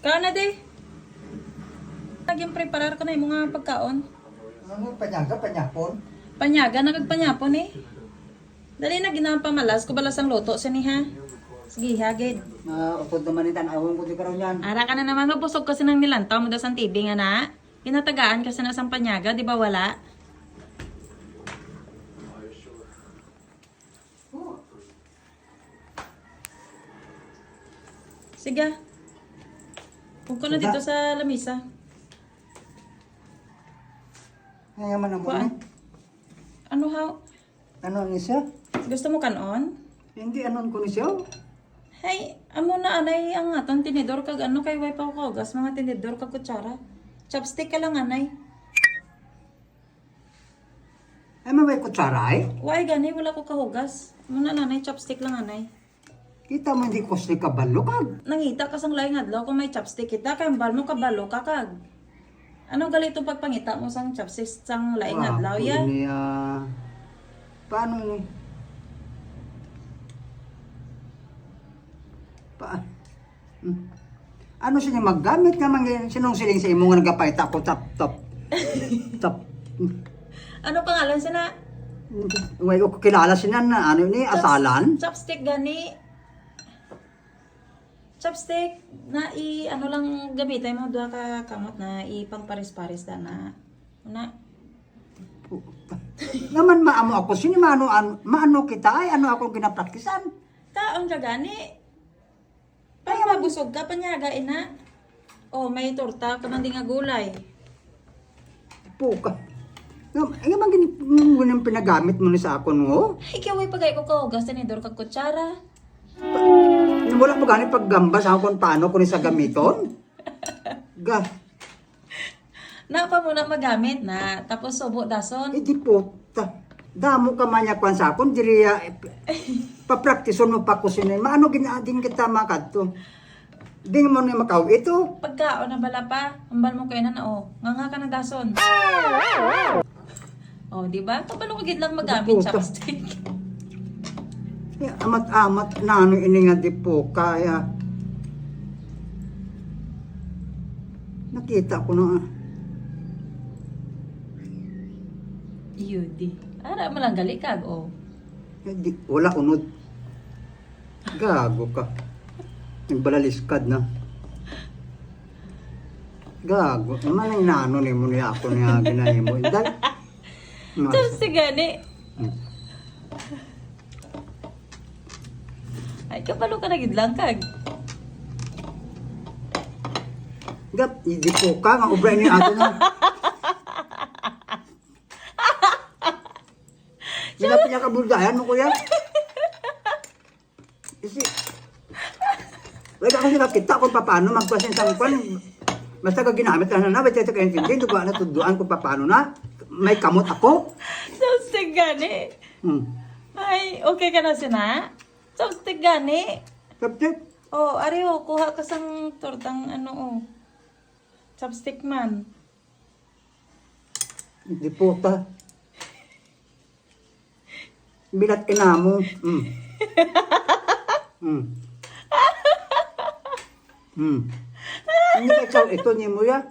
Kaon na di. Naging preparar ko na yung mga pagkaon. Ano, panyaga, panyapon? Panyaga, nagagpanyapon eh. Dali na ginawang pamalas ko balas ang luto siya ni ha. Sige, hagid. Upod naman yung tanawin ko di karoon yan. Ara ka na naman, mabusog kasi ng nilantaw mo daw sa TV nga na. Kinatagaan kasi na sang panyaga, di ba wala? Sige. Huwag ko na dito sa lamisa. Ngayon man ang Kuan? muna. Ano ha? Ano ni siya? Gusto mo kanon? Hindi anon ko ni siya. Hey, amo na anay ang aton tinidor kag ano kay way pa ko gas mga tinidor kag kutsara. Chopstick ka lang anay. Ay, may kutsara eh. Way gani wala ko kahugas. Muna nanay chopstick lang anay. Kita mo hindi ko siya kabalo kag. Nangita ka sang laing adlaw kung may chopstick kita kay bal mo kabalo ka kag. Ano galito pagpangita mo sang chopstick sang laing adlaw ya? Niya. Paano ni? Ano siya niya maggamit nga man sinong siling sa imo nga nagapayta ko tap. Ano pangalan siya na? Way ko kilala siya na ano ni asalan. Chopstick gani. Chopstick na ano lang gamitin mo duha ka kamot na ipang pares-pares da na. Una. Naman maamo ako sini maano kita ay ano ako ginapraktisan. Kaon ka gani. Para mabusog ka panyaga ina. Oh, may torta ka man di nga gulay. Puka. Ay man gin pinagamit mo ni sa akon mo. Ay, kaya way pagay ko kahugas tinidor kag kutsara. Wala mo gani paggamba sa akon paano ko ni sa gamiton. Ga. Napa mo na magamit na tapos subo dason. Hindi po. Damo ka man kwan sa akon diri papraktison mo pa ko sinin. Maano ginadin kita makadto. Ding mo ni makaw ito. Pagkaon na bala pa, ambal mo kay na oh. Nga ka na dason. Oh, di ba? Kapalo ko gid lang magamit Puta. chopstick. Amat-amat na ano ini nga di po kaya. Nakita ko na. Yudi. Ara man lang galikag oh. Di, wala unod. Gago ka. Nagbalaliskad na. Gago. Naman ang inaano ni mo niya ako niya ginahin mo. Dahil. Chopstick gani. Ay, kapalo ka na gid lang kag. Gap, hindi po ka. Ang ubra niya ato na. Minapin niya kabuldayan mo kuya. Kasi, wala kasi nakita kung paano magpasin sa kwan. Basta ka ginamit na na, ba't ito kayo hindi, duga na tuduan kung paano na. May kamot ako. Chopstick gani. Ay, okay ka na sina? Chopstick gani. Kapit, Oh, ari oh, kuha ka sang tortang ano oh. Chopstick man. hindi po ta. Bilat ina mo. Hindi ka ikaw, ito niya mo ya.